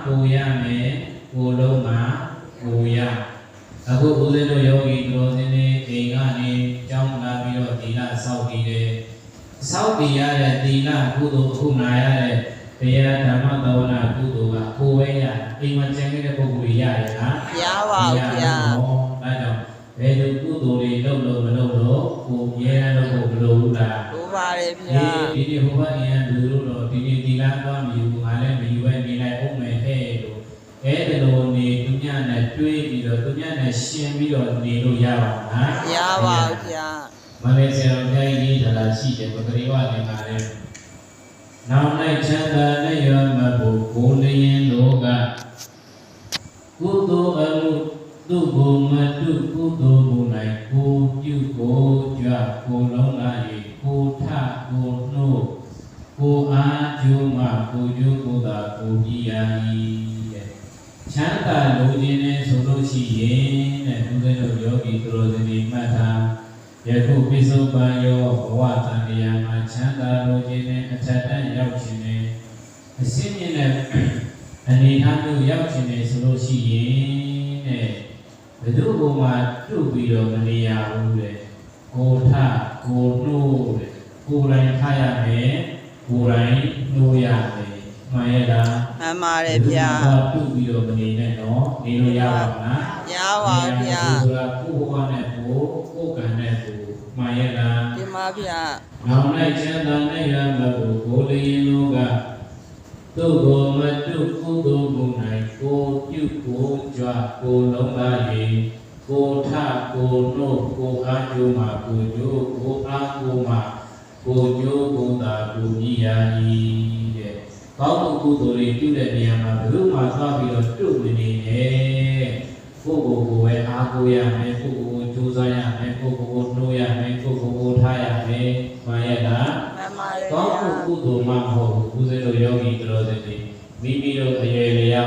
Kuya me Kuloma Kuya Aku Uzeno Yogi Grosini Egani Jong Labiro Dila Saudi Saudi Yare Dila Kudu Kunaya Tia Dhamma Dona Kudu Kuya Ima Jangere Kuya Yawa Kuya Vedu Kudu Lolo Lolo Kuya Lolo La Ubare Pia Dini Huwa Ian Dulu Dini Dila Kami Ale Miwe Nilai Ume Hedo Edo Ni Dunya Na Dui Bido Dunya Na Shin Bido Nilu Yawa Yawa Pia Malaysia Jai Dala Sije Bakariwa Ningare Now Night Chanda Naya Mabu Kuliyin Loga Kudu Alu Tugu Madu Kudu Bunai Kudu Kujua Kulonga Kuta Kuno Ku Ajuma Kuju Kuda Kudiyai Chanda Lujine Sulushi Yen Kudeno Yogi Trozini Mata Yaku Pisobayo Watandiyama Chanda Lujine Achata Yauchine Asimine Anihanu Yauchine Sulushi Yen Beduguma Tubido Mania Ule Kota Kono Kurai Kayame Kurai Noyame Mayeda Amare Pia Tubido Mania no Nilo Yawa Yawa Pia Kuwane Kukanetu Mayeda Dima Pia Now Night Chanda Naya Mabu Kuliyin Loga Tugo Madu Kudu Bunai Kuju Jua Kulonga Ko tha ko no ko ajuma ko jo ko akuma ko jo ko ta ko niya yi de kaw ko to le tu de niya ma bru ma twa bi lo tu ni ne ko we a ko ya me ko jo sa ya me ko no ya me ko tha ya me ma ya da kaw ko to ma ho ku se lo yogi tro se ni mi mi lo aye le ya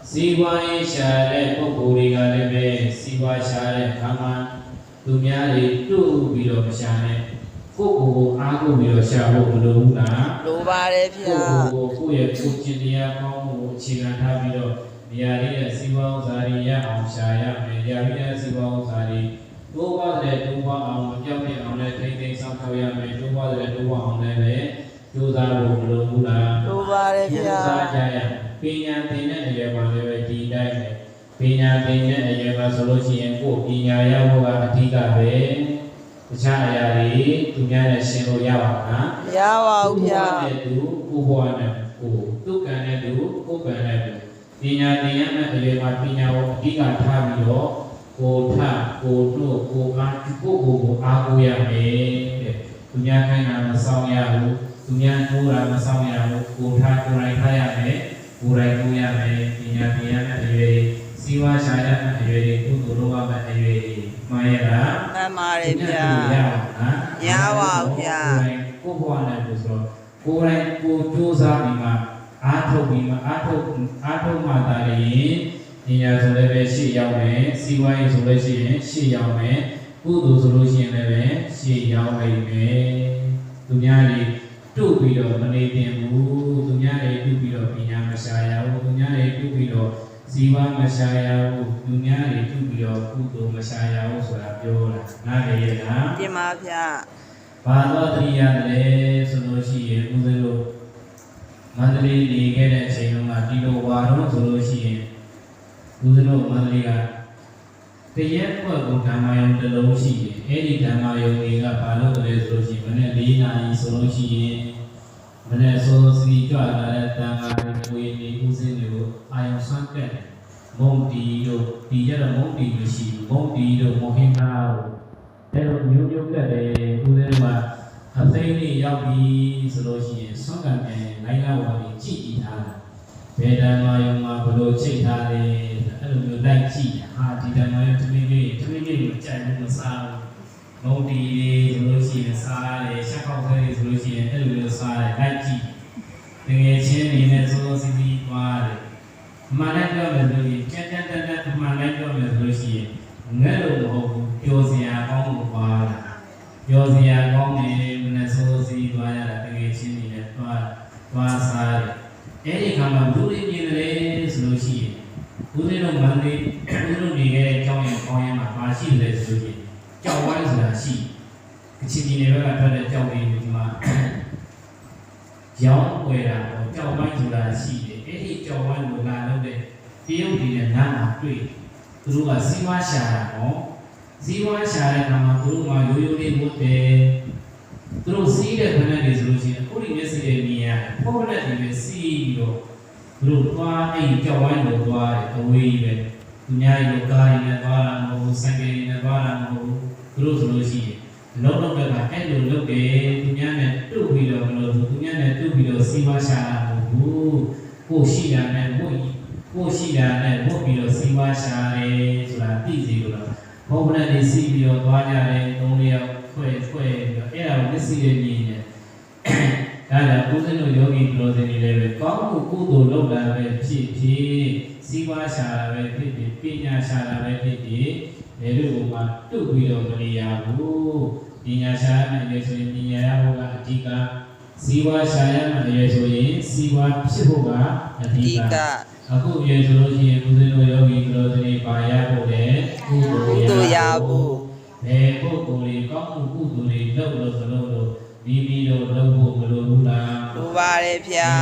Siwa Share Pokuri Galebe Siwa Share Kama Dumyari Tu Biro Shane Kuku Aku Biro Shabu Luna Lubare Pia Kuye Kuchinia Komu Chiganta Biro Niari Siwa Zariya Amshaya Mediaria Siwa Zari Tuwa de Tuwa Am Jami Amle Taking Sakaya Me Tuwa de Tuwa Amle Tuzaru Luna Lubare Pia Pinya Tina Ayama Levati Dai Pinya Tina Ayama Solusi and Ko Pinya Yawa Atika Be Chayari Tunya Shiro Yawa Yawa Pia Kuwana Ku Tukana do Kukana Pinya Tina Ayama Pinya Atika Tabio Ko Ta Ko No Ko Aku Akuya Me Tunya Kana Masaya Tunya Nura Masaya Ko Ta Kurai Kaya Me Kurai Kuya Me Pinya Pinya Ayuri Siwa Shaya Ayuri Kuturuwa Ayuri Mayera Amare Pia Yawa Pia Kubuana Busro Kurai Kutuza Bima Ato Bima Ato Matari Niya Soleve Shi Yao Me Siwa Soleve Shi Yao Me Kudu Solution Leve Shi Yao Me Tunyari Tu Bido Manadian Wu Tunyari Tu Bido Pinya Masaya Tunyari Tu Bido Siwa Masaya Tunyari Tu Bido Kudu Masaya Surabiola Nade Na Dima Pia Bado Triya Le Soloshi Uzelo Mandali Ligere Chayoma Tilo Waro Soloshi Uzelo Mandaliga Tayat ko Dhammayam Taloshi Edi Dhammayam Ega Palo Soloshi Mane Lina Soloshi Mane Soloshi Jwala Dhamma Kuini Uzelo Ayam Sanket Monti Do Tijara Monti Yoshi Monti Do Mohina Ero New York Uzelo Hathayni Yabi Soloshi Sangat Naina Wadi Chita Vedama Yoma Bolo Chita De Like Chi Ha Didama Tumini Chai Musa Modi Solution Sa Shakao Solution Elu Sa Like Chi Dengan Chin in Solution Wade Malaka Solution Chata Malaka Solution Nelo Yosia Kong Wade Yosia Kong in Solution Wade Dengan Chin in Sa Eri Kama Duri in ဝိုင်းဆိုတာရှိကချင်ပြည်နယ်ဘက်ကထွက်တဲ့ကြောက်လေးဒီမှာရောင်းဝယ်တာတော့ကြောက်ဝိုင်းဆိုတာရှိတယ်အဲ့ဒီကြောက်ဝိုင်းကိုလာလို့တဲ့တရုတ်ပြည်နဲ့နားမှာတွေ့သူတို့ကစီးပွားရှာတာနော်စီးပွားရှာတဲ့အခါမှာသူတို့ကရိုးရိုးလေးမှုတယ်သူတို့စီးတဲ့ခဏလေးဆိုလို့ရှိရင်အခုဒီမျက်စိရဲ့မြင်ရဖောက်လက်တွေပဲစီးပြီးတော့သူတို့သွားအဲ့ကြောက်ဝိုင်းကိုသွားတယ်အဝေးပဲသူများရဲ့ကားရင်းနဲ့သွားတာမဟုတ်ဘူးစံကေရင်းနဲ့သွားတာမဟုတ်ဘူးသူတို့ဆိုလို့ရှိရင်လုံးလုံးကအဲ့လိုလုပ်တယ်သူများနဲ့တုတ်ပြီးတော့မလို့သူများနဲ့တုတ်ပြီးတော့စီးပွားရှာတာမဟုတ်ဘူးကိုရှိတာနဲ့ကိုရှိတာနဲ့ဘုတ်ပြီးတော့စီးပွားရှာတယ်ဆိုတာသိစီလို့တော့ဘုံနဲ့နေစီးပြီးတော့သွားကြတယ်သုံးလျောက်ခွဲပြီးတော့အဲ့ဒါကိုမျက်စိနဲ့မြင်တယ်ဒါကြောင့်ဦးဇင်းတို့ယောဂီပရောဇင်တွေလည်းပဲကောင်းမှုကုသိုလ်လုပ်တာပဲဖြစ်ဖြစ်စီးပွားရှာတာပဲဖြစ်ဖြစ်ပညာရှာတာပဲဖြစ်ဖြစ်ဒီလိုကမှတုတ်ပြီးတော့မနေရဘူးပညာရှာရမယ်လေဆိုရင်ပညာရဖို့ကအဓိကစီးပွားရှာရမယ်လေဆိုရင်စီးပွားဖြစ်ဖို့ကအဓိကအခုရေဆိုလို့ရှိရင်ဦးဇင်းတို့ယောဂီပရောဇင်တွေပါရဖို့လေကုသိုလ်ရဖို့ဘယ်ပုဂ္ဂိုလ်တွေကောင်းမှုကုသိုလ်တွေလုပ်လို့ဆိုလို့ပြီးတော့လုပ်ဖို့မလိုဘူးလားလိုပါတယ်ဗျာ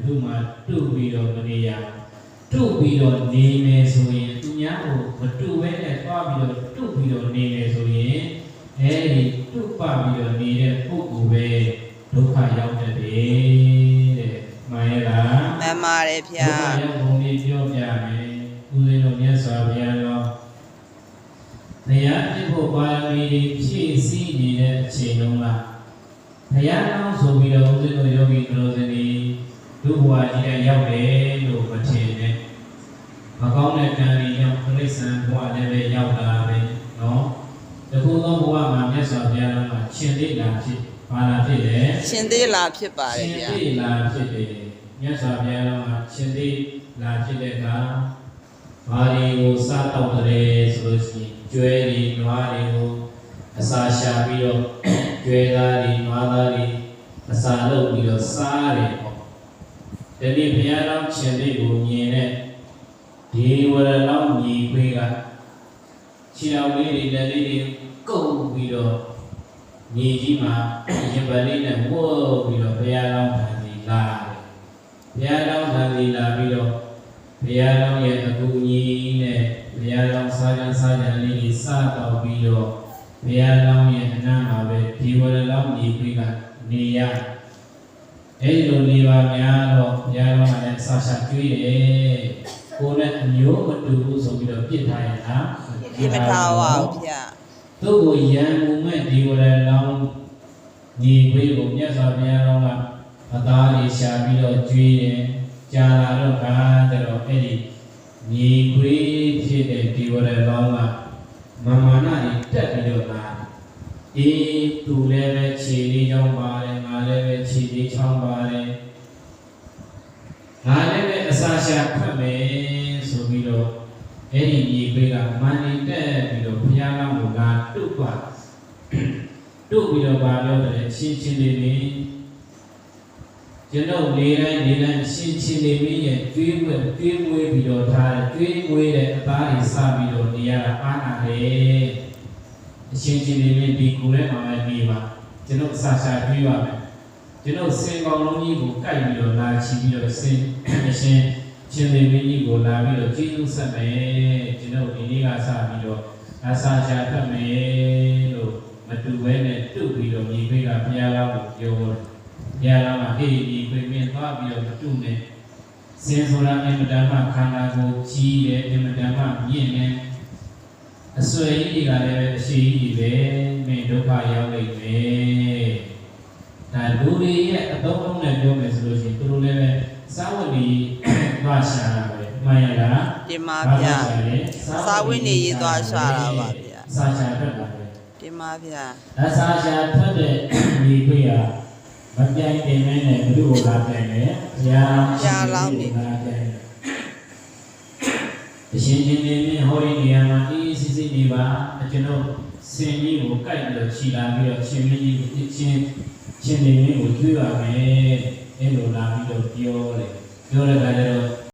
သူမှတုတ်ပြီးတော့မနေရတုတ်ပြီးတော့နေမယ်ဆိုရင်သူများကိုမတုတ်ဘဲနဲ့သွားပြီးတော့တုတ်ပြီးတော့နေမယ်ဆိုရင်အဲဒီတုတ်ပပြီးတော့နေတဲ့ပုဂ္ဂိုလ်ပဲဒုက္ခရောက်တတ်တယ်တဲ့မှန်ရဲ့လားမှန်ပါတယ်ဗျာဒုက္ခရောက်ပုံလေးပြောပြမယ်ဦးဇင်းတို့မြတ်စွာဘုရားတော်တရားပြဖို့ပါရမီဖြည့်ဆည်းနေတဲ့အချိန်လုံးကဘုရားတော်ဆိုပြီးတော့ဦးဇင်းတို့ယောဂီတော်စင်ဒီဒုဘဝကြီးနဲ့ရောက်တယ်လို့မထင်နဲ့မကောင်းတဲ့ကံတွေကြောင့်ပြိဿံဘဝလည်းပဲရောက်လာပဲနော်တခုသောဘဝမှာမြတ်စွာဘုရားတော်ကရှင်သေးလာဖြစ်ပါလာဖြစ်တယ်ရှင်သေးလာဖြစ်ပါတယ်ဗျာရှင်သေးလာဖြစ်တယ်မြတ်စွာဘုရားတော်ကရှင်သေးလာဖြစ်တဲ့အခါဘာတွေကိုစားတော့တယ်ဆိုလို့ရှိရင်ကျွဲတွေနွားတွေကိုအစာရှာပြီးတော့ကျွဲသားတွေနွားသားတွေအစာလုပ်ပြီးတော့စားတယ်ပေါ့ဒီနေ့ဘုရားတော်ရှင်သေးကိုမြင်တဲ့ဒီဝရလောင်းညီခွေးကခြေတော်လေးတွေလက်လေးတွေကုပ်ပြီးတော့ညီကြီးမှာရင်ပလေးနဲ့ဝုတ်ပြီးတော့ဘုရားတော်ထံစီလာတယ်ဘုရားတော်ထံစီလာပြီးတော့ဘုရားတော်ရဲ့အကူအညီနဲ့ဘုရားတော်စားကြလေးတွေစားတော့ပြီးတော့ဘုရားတော်ရဲ့အနားမှာပဲဒီဝရလောင်းညီခွေးကနေရအဲဒီလိုနေပါများတော့ဘုရားတော်ကလည်းအစာရှာကျွေးတယ်ကိုယ်နဲ့အမျိုးမတူဘူးဆိုပြီးတော့ပြစ်ထားရတာပြစ်မထားပါဘူးဗျာသူ့ကိုယံမှုမဲ့ဒီဝရလောင်းညီခွေးကိုမြတ်စွာဘုရားတော်ကအသားလေးရှာပြီးတော့ကျွေးတယ်ကြာလာတော့ကတော့အဲ့ဒီညီခွေးဖြစ်တဲ့ဒီဝရလောင်းကမမာနတွေတက်ပြီးတော့လာအေးသူလည်းပဲခြေလေးချောင်းပါတယ်ငါလည်းပဲခြေလေးချောင်းပါတယ်ငါလည်းပဲအစာရှာဖတ်မယ်ဆိုပြီးတော့အဲ့ဒီညီခွေးကမန်နေတက်ပြီးတော့ဘုရားကောင်းကိုလာတုတ်ပါတုတ်ပြီးတော့ဗာပြောတယ်ချင်းချင်းလေးလေးကျွန်တော်နေတိုင်းချင်းလေးလေးရဲ့ကျွေးမွေးပြီးတော့ထားတယ်ကျွေးမွေးတဲ့အသားတွေစပြီးတော့နေရတာအားနာတယ်အချင်းချင်းလေးလေးဒီကိုယ်နဲ့မှလည်းနေပါကျွန်တော်အစာရှာကျွေးပါမယ်ကျွန်တော်စင်ကောင်းလုံးကြီးကိုကိုက်ပြီးတော့လာချီပြီးတော့စင်အရှင်ချင်းလေးလေးကြီးကိုလာပြီးတော့ကျေးဇူးဆက်မယ်ကျွန်တော်ဒီနေ့ကစပြီးတော့အစာရှာဖတ်မယ်လို့မတူဘဲနဲ့တုတ်ပြီးတော့ညီခွေးကဘုရားကောင်းကိုပြောတယ်ဘုရားကောင်းကအေးဒီခွေးမင်းသွားပြီးတော့မတူနဲ့စင်ဆိုတာအမြဲတမ်းခန္ဓာကိုကြီးတယ်အမြဲတမ်းမြင့်နေအစွဲကြီးတွေကလည်းအရှိကြီးပဲမင်းဒုက္ခရောက်လိမ့်မယ်ဒါလူတွေရဲ့အသုံးလုံးနဲ့ပြောမယ်ဆိုလို့ရှိရင်သူတို့လည်းပဲစာဝတ်နေသွားရှာတာပဲမှန်ရလားတင်ပါဗျာစာဝတ်နေရေးသွားရှာတာပါဗျာစာရှာတတ်တာပဲတင်ပါဗျာဒါစာရှာတတ်တဲ့ဒီခွေးကမပြိုင်တင်မဲနဲ့ဘုရားလာပြိုင်တယ်ဘုရားလောင်းနေလာပြိုင်တယ်အရှင်ရှင်နေဟောဒီနေရာမှာအေးစစ်နေပါကျွန်တော်စင်ကြီးကိုကိုက်ပြီးတော့ခြိလာပြီးတော့ရှင်မင်းကြီးကိုရှင်နေမင်းကိုကျွေးပါမယ်အဲ့လိုလာပြီးတော့ပြောတယ်တဲ့အခါကျတော့